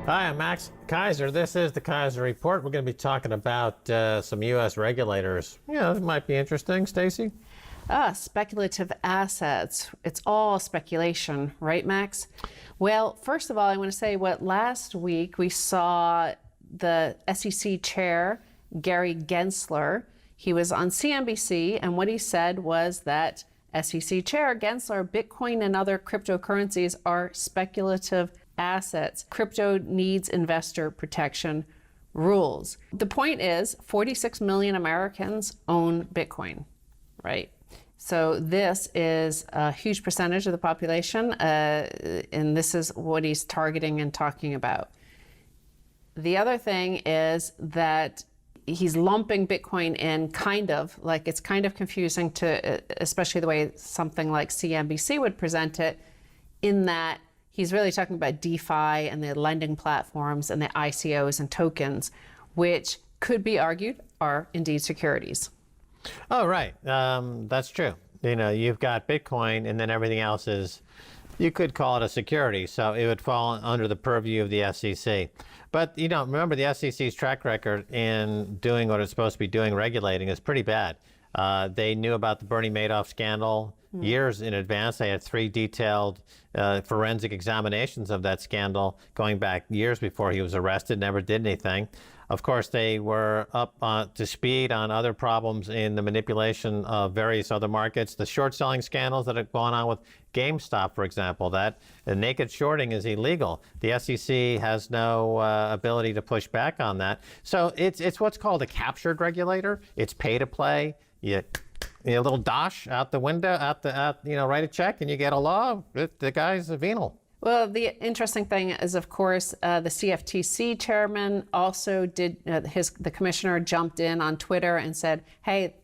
Hi, I'm Max Keiser. This is the Keiser Report. We're going to be talking about some U.S. regulators. It might be interesting. Stacy? Speculative assets. It's all speculation, right, Max? Well, first of all, I want to say last week we saw the SEC chair, Gary Gensler. He was on CNBC, and what he said was that SEC chair Gensler, Bitcoin and other cryptocurrencies are speculative assets. Crypto needs investor protection rules. The point is 46 million Americans own Bitcoin, right? So this is a huge percentage of the population, and this is what he's targeting and talking about. The other thing is that he's lumping Bitcoin in it's kind of confusing to, especially the way something like CNBC would present it, in that he's really talking about DeFi and the lending platforms and the ICOs and tokens, which could be argued are indeed securities. Oh, right. That's true. You've got Bitcoin and then everything else is, you could call it a security. So it would fall under the purview of the SEC. But, remember the SEC's track record in doing what it's supposed to be doing, regulating, is pretty bad. They knew about the Bernie Madoff scandal years in advance. They had 3 detailed forensic examinations of that scandal going back years before he was arrested, never did anything. Of course, they were up to speed on other problems in the manipulation of various other markets. The short selling scandals that have gone on with GameStop, for example, that naked shorting is illegal. The SEC has no ability to push back on that. So it's what's called a captured regulator. It's pay to play. A little dosh out the window, write a check and you get a law. The guy's a venal. Well, the interesting thing is, of course, the CFTC chairman also did, the commissioner jumped in on Twitter and said, hey,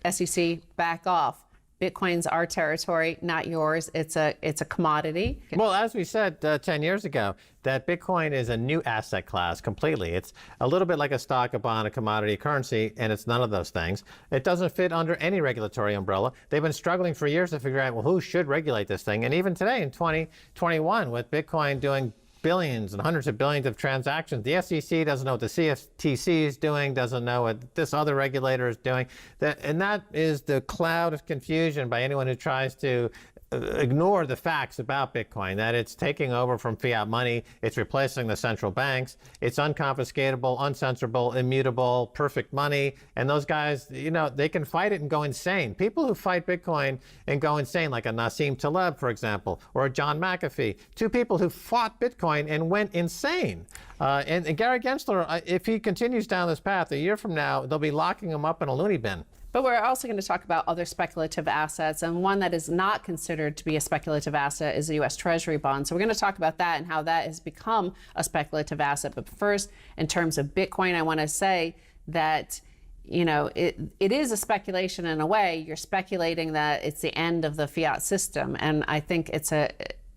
SEC, back off. Bitcoin's our territory, not yours. It's a commodity. Well, as we said 10 years ago, that Bitcoin is a new asset class completely. It's a little bit like a stock, a bond, a commodity currency, and it's none of those things. It doesn't fit under any regulatory umbrella. They've been struggling for years to figure out, well, who should regulate this thing? And even today in 2021, with Bitcoin doing billions and hundreds of billions of transactions, the SEC doesn't know what the CFTC is doing, doesn't know what this other regulator is doing. And that is the cloud of confusion by anyone who tries to ignore the facts about Bitcoin, that it's taking over from fiat money, it's replacing the central banks, it's unconfiscatable, uncensorable, immutable, perfect money, and those guys, they can fight it and go insane. People who fight Bitcoin and go insane, like a Nassim Taleb, for example, or a John McAfee, 2 people who fought Bitcoin and went insane. And Gary Gensler, if he continues down this path, a year from now, they'll be locking him up in a loony bin. But we're also going to talk about other speculative assets, and one that is not considered to be a speculative asset is the U.S. Treasury bond. So we're going to talk about that and how that has become a speculative asset. But first, in terms of Bitcoin, I want to say that it is a speculation in a way. You're speculating that it's the end of the fiat system, and I think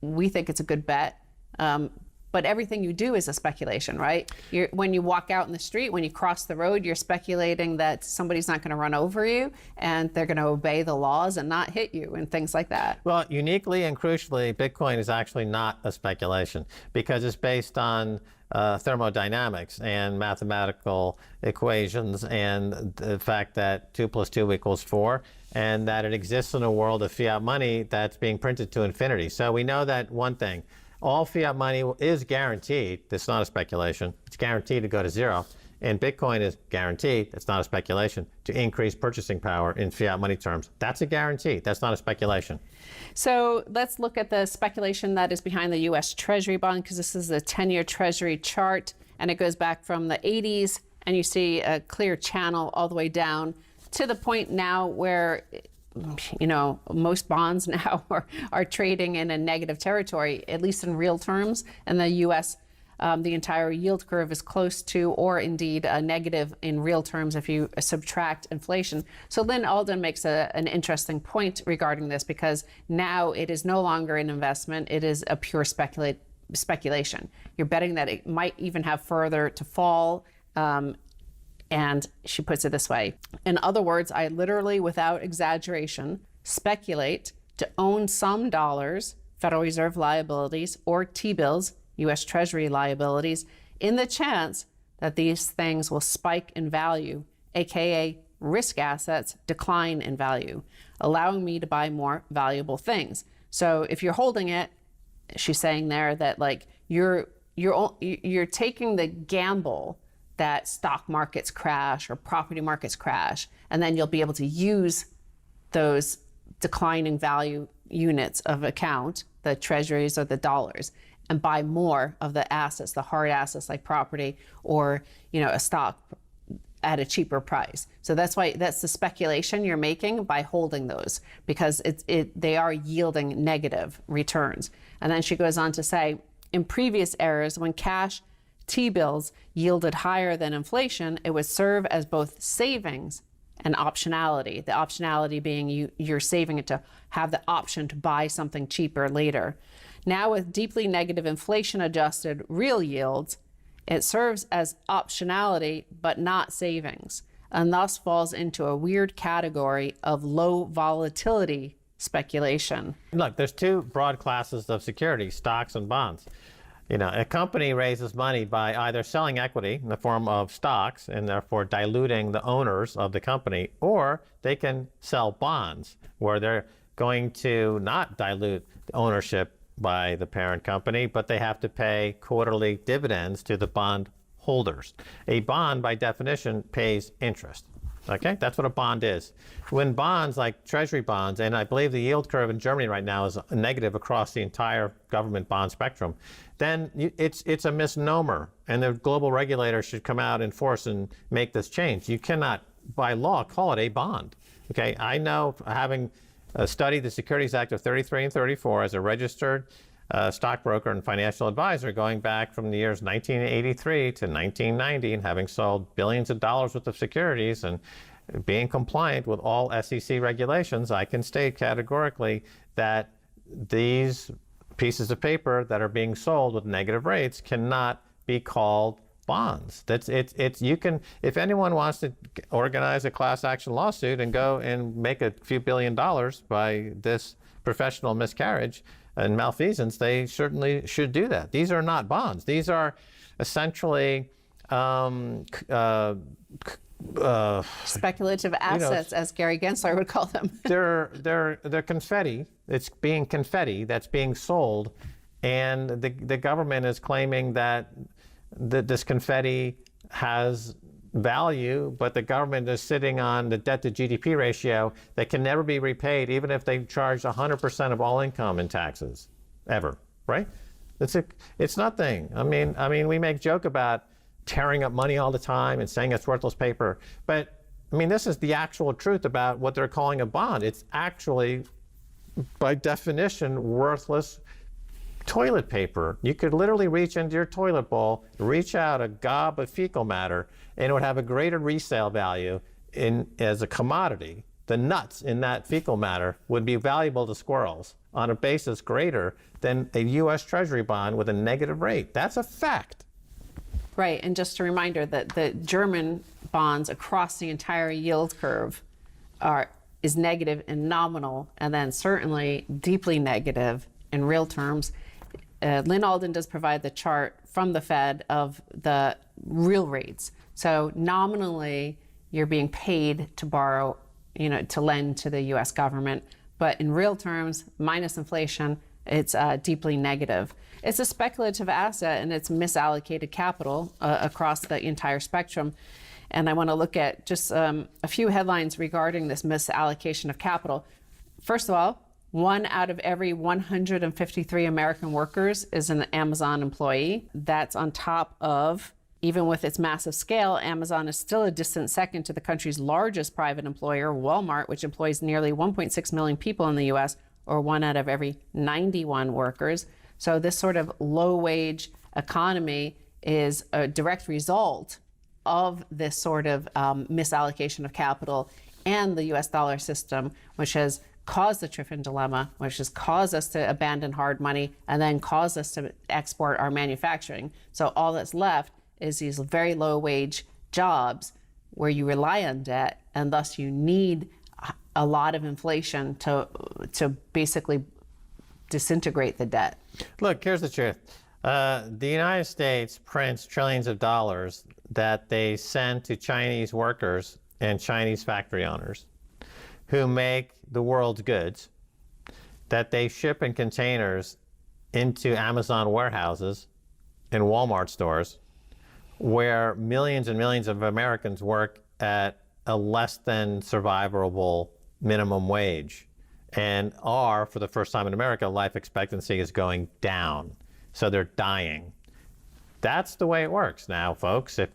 we think it's a good bet. But everything you do is a speculation, right? When you walk out in the street, when you cross the road, you're speculating that somebody's not going to run over you and they're going to obey the laws and not hit you and things like that. Well, uniquely and crucially, Bitcoin is actually not a speculation because it's based on thermodynamics and mathematical equations and the fact that 2 + 2 = 4 and that it exists in a world of fiat money that's being printed to infinity. So we know that one thing. All fiat money is guaranteed. It's not a speculation. It's guaranteed to go to zero. And Bitcoin is guaranteed, it's not a speculation, to increase purchasing power in fiat money terms. That's a guarantee. That's not a speculation. So let's look at the speculation that is behind the U.S. Treasury bond, because this is the 10-year Treasury chart, and it goes back from the 80s, and you see a clear channel all the way down to the point now where most bonds now are trading in a negative territory, at least in real terms. In the U.S., the entire yield curve is close to, or indeed negative in real terms if you subtract inflation. So Lynn Alden makes an interesting point regarding this, because now it is no longer an investment. It is a pure speculation. You're betting that it might even have further to fall. And she puts it this way: in other words, I literally, without exaggeration, speculate to own some dollars, Federal Reserve liabilities, or T-bills U.S. Treasury liabilities in the chance that these things will spike in value, aka risk assets decline in value, allowing me to buy more valuable things. So if you're holding it, she's saying there that like you're taking the gamble that stock markets crash or property markets crash, and then you'll be able to use those declining value units of account, the treasuries or the dollars, and buy more of the assets, the hard assets like property or a stock at a cheaper price. So that's the speculation you're making by holding those, because they are yielding negative returns. And then she goes on to say, in previous eras, when cash T-bills yielded higher than inflation, it would serve as both savings and optionality. The optionality being you're saving it to have the option to buy something cheaper later. Now with deeply negative inflation adjusted real yields, it serves as optionality but not savings, and thus falls into a weird category of low volatility speculation. Look, there's two broad classes of securities, stocks and bonds. A company raises money by either selling equity in the form of stocks and therefore diluting the owners of the company, or they can sell bonds where they're going to not dilute the ownership by the parent company, but they have to pay quarterly dividends to the bond holders. A bond, by definition, pays interest. Okay, that's what a bond is. When bonds like treasury bonds, and I believe the yield curve in Germany right now is negative across the entire government bond spectrum, then it's a misnomer, and the global regulator should come out in force and make this change. You cannot, by law, call it a bond. Okay, I know, having studied the Securities Act of 33 and 34 as a registered stockbroker and financial advisor going back from the years 1983 to 1990, and having sold billions of dollars worth of securities and being compliant with all SEC regulations, I can state categorically that these pieces of paper that are being sold with negative rates cannot be called bonds. You can, if anyone wants to organize a class action lawsuit and go and make a few $1 billion by this professional miscarriage and malfeasance, they certainly should do that. These are not bonds. These are essentially speculative assets, as Gary Gensler would call them. they're confetti. It's being confetti that's being sold, and the government is claiming that this confetti has value, but the government is sitting on the debt to GDP ratio that can never be repaid, even if they charge 100% of all income in taxes, ever, right? It's nothing. I mean, we make joke about tearing up money all the time and saying it's worthless paper, but this is the actual truth about what they're calling a bond. It's actually, by definition, worthless toilet paper. You could literally reach into your toilet bowl, reach out a gob of fecal matter, and it would have a greater resale value as a commodity. The nuts in that fecal matter would be valuable to squirrels on a basis greater than a U.S. Treasury bond with a negative rate. That's a fact. Right, and just a reminder that the German bonds across the entire yield curve is negative in nominal, and then certainly deeply negative in real terms. Lynn Alden does provide the chart from the Fed of the real rates. So nominally, you're being paid to borrow, to lend to the U.S. government, but in real terms, minus inflation, it's deeply negative. It's a speculative asset, and it's misallocated capital across the entire spectrum. And I want to look at just a few headlines regarding this misallocation of capital. First of all, 1 out of every 153 American workers is an Amazon employee. That's on top of, even with its massive scale, Amazon is still a distant second to the country's largest private employer, Walmart, which employs nearly 1.6 million people in the U.S., or 1 out of every 91 workers. So this sort of low-wage economy is a direct result of this sort of misallocation of capital and the U.S. dollar system, which has caused the Triffin dilemma, which has caused us to abandon hard money and then caused us to export our manufacturing. So all that's left is these very low-wage jobs where you rely on debt, and thus you need a lot of inflation to basically disintegrate the debt. Look, here's the truth. The United States prints trillions of dollars that they send to Chinese workers and Chinese factory owners who make the world's goods, that they ship in containers into Amazon warehouses and Walmart stores, where millions and millions of Americans work at a less than survivable minimum wage. And for the first time in America, life expectancy is going down. So they're dying. That's the way it works now, folks. If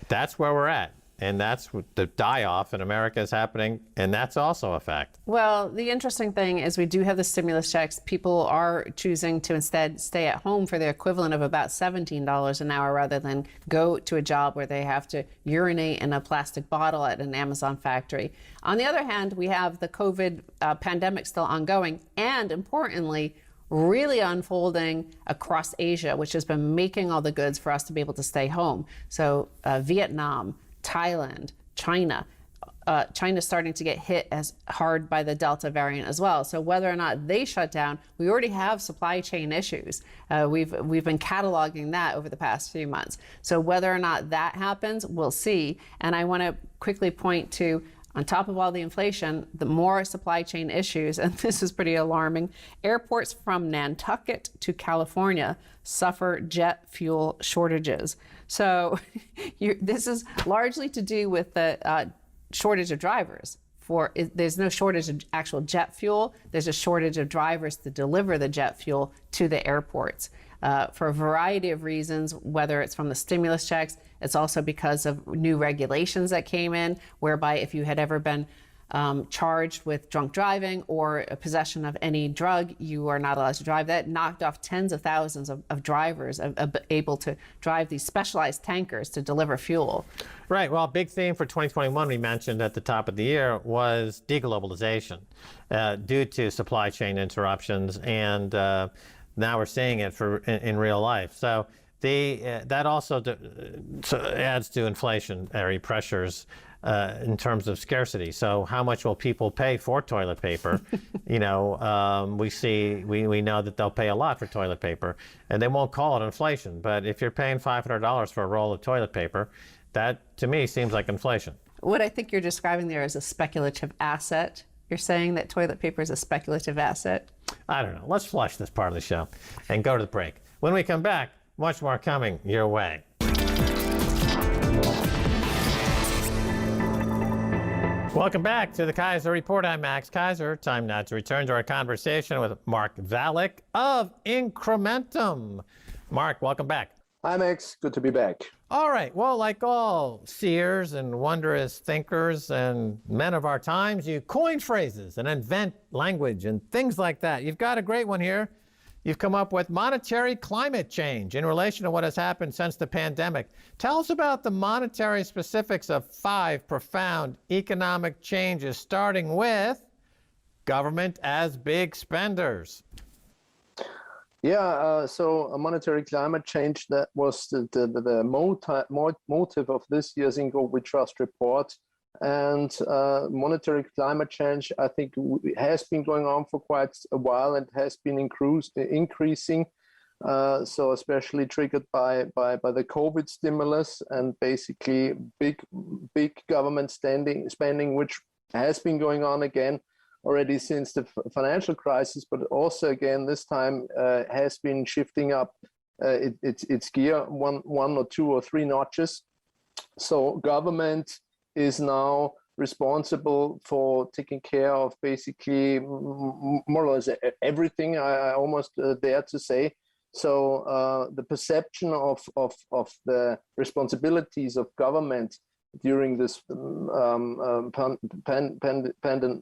that's where we're at. And that's the die-off in America is happening, and that's also a fact. Well, the interesting thing is we do have the stimulus checks. People are choosing to instead stay at home for the equivalent of about $17 an hour rather than go to a job where they have to urinate in a plastic bottle at an Amazon factory. On the other hand, we have the COVID pandemic still ongoing, and importantly, really unfolding across Asia, which has been making all the goods for us to be able to stay home. So Vietnam, Thailand, China. China's starting to get hit as hard by the Delta variant as well. So whether or not they shut down, we already have supply chain issues. We've been cataloging that over the past few months. So whether or not that happens, we'll see. And I want to quickly point to, on top of all the inflation, the more supply chain issues, and this is pretty alarming. Airports from Nantucket to California suffer jet fuel shortages. So this is largely to do with the shortage of drivers. There's no shortage of actual jet fuel. There's a shortage of drivers to deliver the jet fuel to the airports for a variety of reasons, whether it's from the stimulus checks. It's also because of new regulations that came in, whereby if you had ever been charged with drunk driving or a possession of any drug, you are not allowed to drive. That knocked off tens of thousands of drivers able to drive these specialized tankers to deliver fuel. Right. Well, a big theme for 2021 we mentioned at the top of the year was deglobalization due to supply chain interruptions, and now we're seeing it in real life. So that also adds to inflationary pressures in terms of scarcity. So how much will people pay for toilet paper? We know that they'll pay a lot for toilet paper, and they won't call it inflation. But if you're paying $500 for a roll of toilet paper, that to me seems like inflation. What I think you're describing there is a speculative asset. You're saying that toilet paper is a speculative asset? I don't know. Let's flush this part of the show and go to the break. When we come back, much more coming your way. Welcome back to the Keiser Report. I'm Max Keiser. Time now to return to our conversation with Mark Valek of Incrementum. Mark, welcome back. Hi, Max. Good to be back. All right. Well, like all seers and wondrous thinkers and men of our times, you coin phrases and invent language and things like that. You've got a great one here. You've come up with monetary climate change in relation to what has happened since the pandemic. Tell us about the monetary specifics of 5 profound economic changes, starting with government as big spenders. Yeah, so a monetary climate change, that was the motive of this year's We Trust report. And monetary climate change, I think, has been going on for quite a while and has been increasing. So especially triggered by the COVID stimulus and basically big government spending, which has been going on again already since the financial crisis, but also again this time has been shifting up its gear one or 2 or 3 notches. So government is now responsible for taking care of basically more or less everything, I almost dare to say. So the perception of the responsibilities of government during this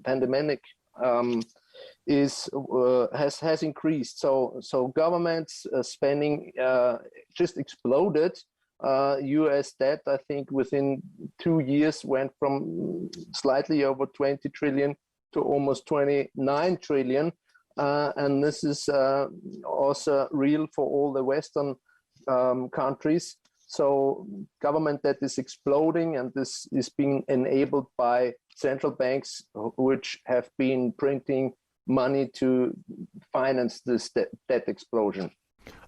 pandemic has increased. So government's spending just exploded. U.S. debt, I think, within 2 years went from slightly over 20 trillion to almost 29 trillion. And this is also real for all the Western countries. So government debt is exploding, and this is being enabled by central banks, which have been printing money to finance this debt explosion.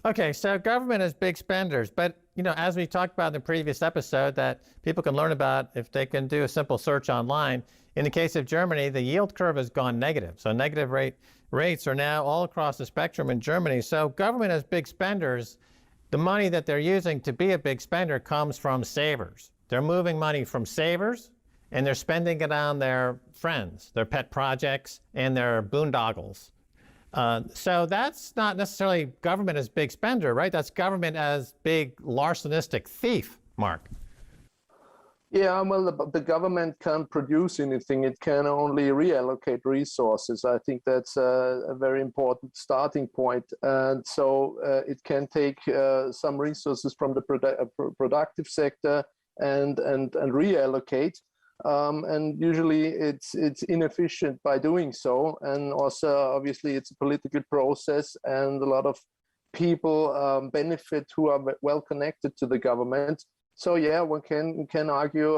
Okay, so government is big spenders, but as we talked about in the previous episode, that people can learn about if they can do a simple search online. In the case of Germany, the yield curve has gone negative, so negative rates are now all across the spectrum in Germany. So government as big spenders, the money that they're using to be a big spender comes from savers. They're moving money from savers, and they're spending it on their friends, their pet projects, and their boondoggles. So that's not necessarily government as big spender, right? That's government as big larcenistic thief, Mark. Yeah, well, the government can't produce anything. It can only reallocate resources. I think that's a very important starting point. And so it can take some resources from the productive sector and reallocate. And usually it's inefficient by doing so. And also, obviously, it's a political process, and a lot of people benefit who are well connected to the government. So yeah, one can argue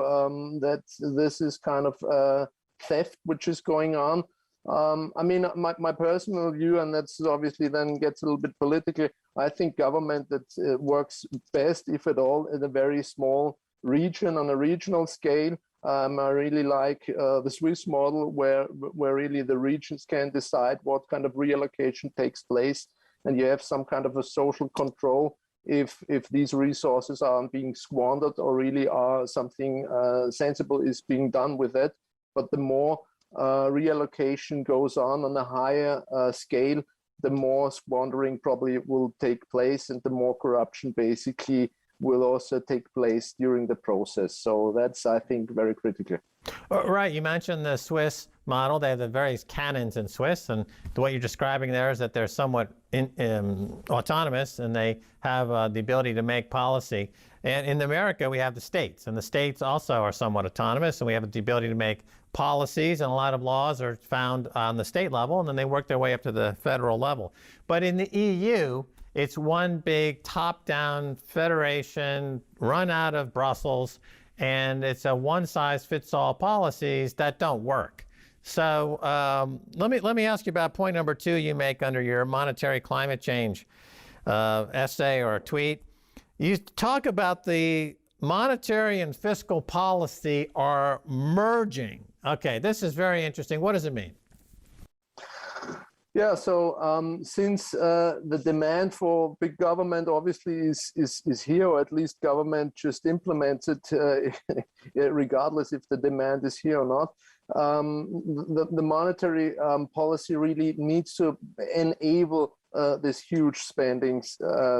that this is kind of theft which is going on. I mean, my personal view, and that's obviously then gets a little bit political. I think government that works best, if at all, in a very small region on a regional scale. I really like the Swiss model, where really the regions can decide what kind of reallocation takes place, and you have some kind of a social control if these resources aren't being squandered, or really are something sensible is being done with it. But the more reallocation goes on a higher scale, the more squandering probably will take place, and the more corruption basically will also take place during the process. So that's, I think, very critical. Right. You mentioned the Swiss model. They have the various canons in Swiss, and what you're describing there is that they're somewhat autonomous, and they have the ability to make policy. And in America, we have the states, and the states also are somewhat autonomous, and we have the ability to make policies, and a lot of laws are found on the state level, and then they work their way up to the federal level. But in the EU, it's one big top-down federation run out of Brussels, and it's a one-size-fits-all policies that don't work. So let me ask you about point number 2 you make under your monetary climate change essay or tweet. You talk about the monetary and fiscal policy are merging. Okay, this is very interesting. What does it mean? Yeah, so since the demand for big government obviously is here, or at least government just implements it regardless if the demand is here or not, the monetary policy really needs to enable this huge spending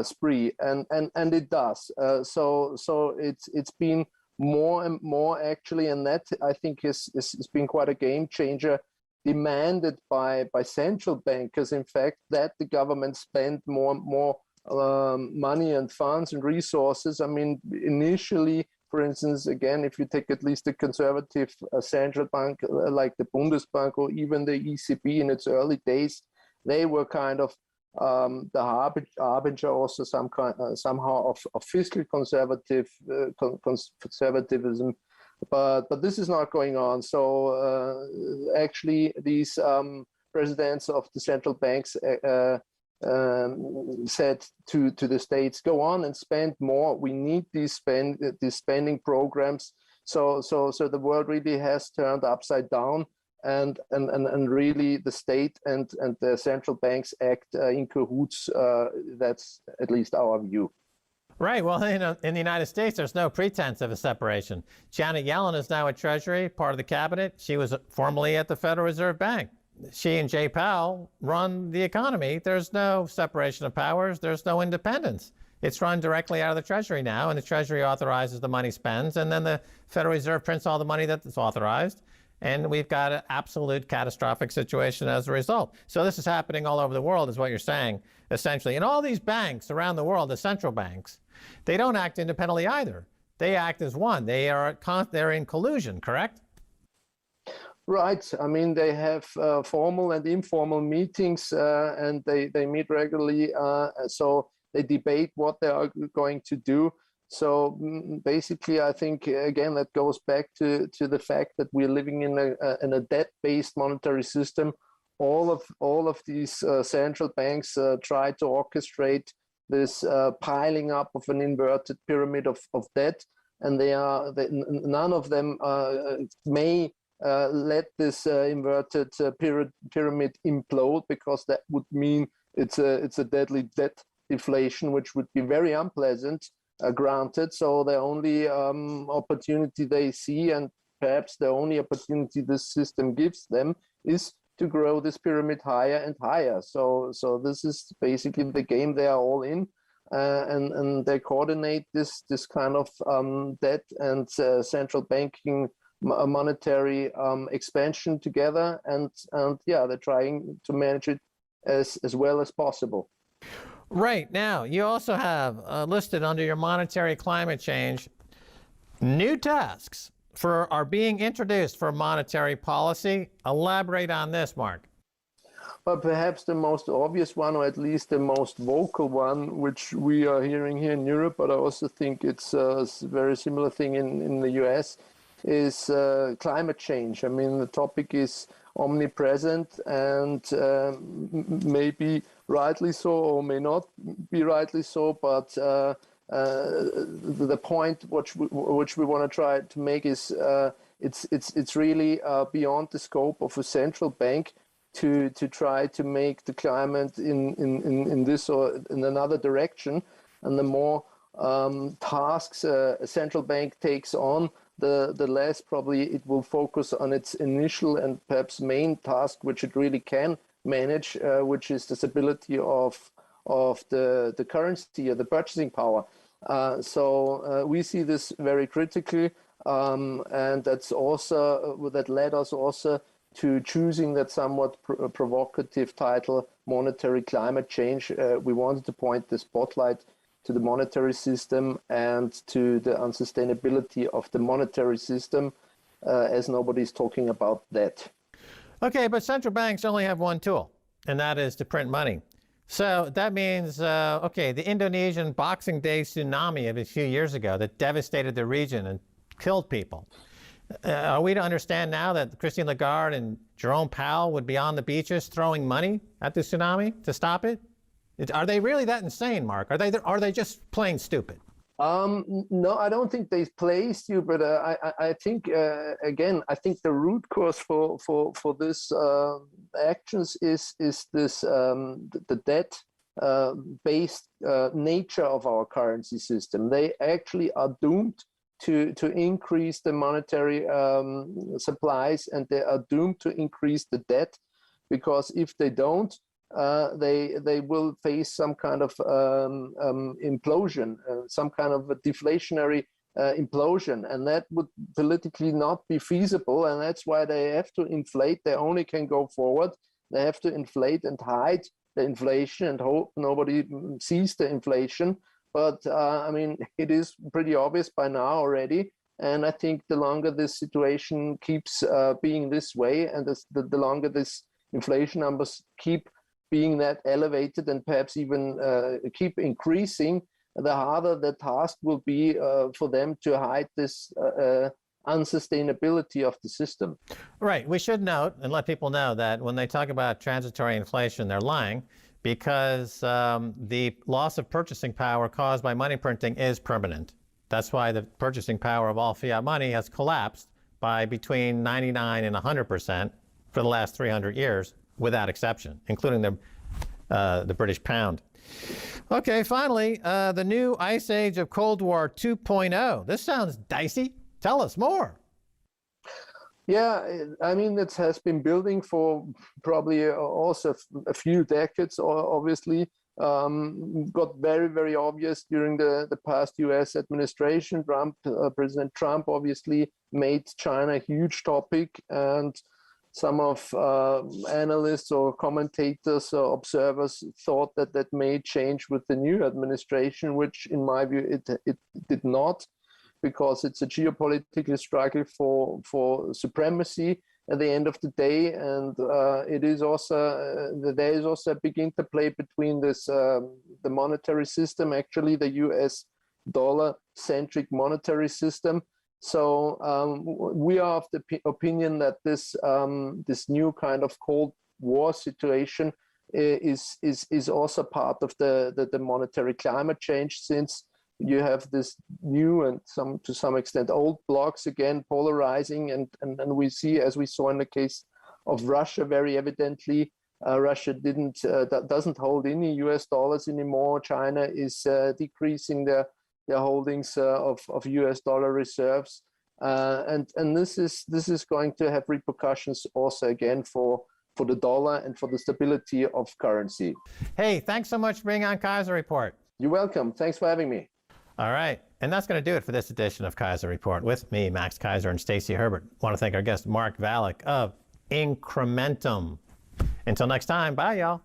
spree, and it does. So it's been more and more actually, and that I think has been quite a game changer, demanded by central bankers, in fact, that the government spend more money and funds and resources. I mean, initially, for instance, again, if you take at least a conservative central bank like the Bundesbank or even the ECB in its early days, they were kind of the harbinger also somehow of fiscal conservatism. But this is not going on. So actually, these presidents of the central banks said to the states, "Go on and spend more. We need these spending programs." So the world really has turned upside down, and really the state and the central banks act in cahoots. That's at least our view. Right. Well, in the United States, there's no pretense of a separation. Janet Yellen is now at Treasury, part of the cabinet. She was formerly at the Federal Reserve Bank. She and Jay Powell run the economy. There's no separation of powers. There's no independence. It's run directly out of the Treasury now, and the Treasury authorizes the money spends, and then the Federal Reserve prints all the money that's authorized, and we've got an absolute catastrophic situation as a result. So this is happening all over the world, is what you're saying, essentially. And all these banks around the world, the central banks, they don't act independently either. They act as one. They're in collusion, correct? Right. I mean, they have formal and informal meetings, and they meet regularly. So they debate what they are going to do. So basically, I think, again, that goes back to the fact that we're living in a debt-based monetary system. All of these central banks try to orchestrate this piling up of an inverted pyramid of debt, and none of them may let this inverted pyramid implode, because that would mean it's a deadly debt deflation, which would be very unpleasant, granted. So the only opportunity they see, and perhaps the only opportunity this system gives them, is to grow this pyramid higher and higher. So this is basically the game they are all in, and they coordinate this kind of debt and central banking monetary expansion together, and yeah, they're trying to manage it as well as possible. Right. Now, you also have listed under your monetary climate change, new tasks are being introduced for monetary policy. Elaborate on this, Mark. Well, perhaps the most obvious one, or at least the most vocal one, which we are hearing here in Europe, but I also think it's a very similar thing in the US, is climate change. I mean, the topic is omnipresent, and maybe rightly so, or may not be rightly so, but the point which we want to try to make is it's really beyond the scope of a central bank to try to make the climate in this or in another direction. And the more tasks a central bank takes on, the less probably it will focus on its initial and perhaps main task, which it really can manage, which is the stability of the currency or the purchasing power. So we see this very critically, and that's also that led us also to choosing that somewhat provocative title, Monetary Climate Change. We wanted to point the spotlight to the monetary system and to the unsustainability of the monetary system, as nobody's talking about that. Okay, but central banks only have one tool, and that is to print money. So that means, okay, the Indonesian Boxing Day tsunami of a few years ago that devastated the region and killed people. Are we to understand now that Christine Lagarde and Jerome Powell would be on the beaches throwing money at the tsunami to stop it? Are they really that insane, Mark? Are they just plain stupid? No, I don't think they play stupid. I think again, I think the root cause for this actions is this the debt based nature of our currency system. They actually are doomed to increase the monetary supplies, and they are doomed to increase the debt, because if they don't, they will face some kind of implosion, some kind of a deflationary implosion, and that would politically not be feasible. And that's why they have to inflate. They only can go forward. They have to inflate and hide the inflation and hope nobody sees the inflation. But I mean, it is pretty obvious by now already. And I think the longer this situation keeps being this way, and the longer this inflation numbers keep being that elevated and perhaps even keep increasing, the harder the task will be for them to hide this unsustainability of the system. Right. We should note and let people know that when they talk about transitory inflation, they're lying, because the loss of purchasing power caused by money printing is permanent. That's why the purchasing power of all fiat money has collapsed by between 99 and 100% for the last 300 years, without exception, including the British pound. Okay, finally, the new ice age of Cold War 2.0. This sounds dicey. Tell us more. Yeah, I mean, it has been building for probably also a few decades, obviously. Got very, very obvious during the past US administration. President Trump obviously made China a huge topic, and some of analysts or commentators or observers thought that that may change with the new administration, which in my view it did not, because it's a geopolitical struggle for supremacy at the end of the day. And it is also, there is also a big interplay between this, the monetary system, actually the US dollar-centric monetary system. So we are of the opinion that this new kind of Cold War situation is also part of the monetary climate change, since you have this new and to some extent old blocks again polarizing, and we see, as we saw in the case of Russia, very evidently, Russia doesn't hold any US dollars anymore. China is decreasing their holdings of US dollar reserves, and this is going to have repercussions also again for the dollar and for the stability of currency. Hey, thanks so much for being on Keiser Report. You're welcome. Thanks for having me. All right. And that's going to do it for this edition of Keiser Report with me, Max Keiser, and Stacy Herbert. I want to thank our guest, Mark Valek of Incrementum. Until next time, bye, y'all.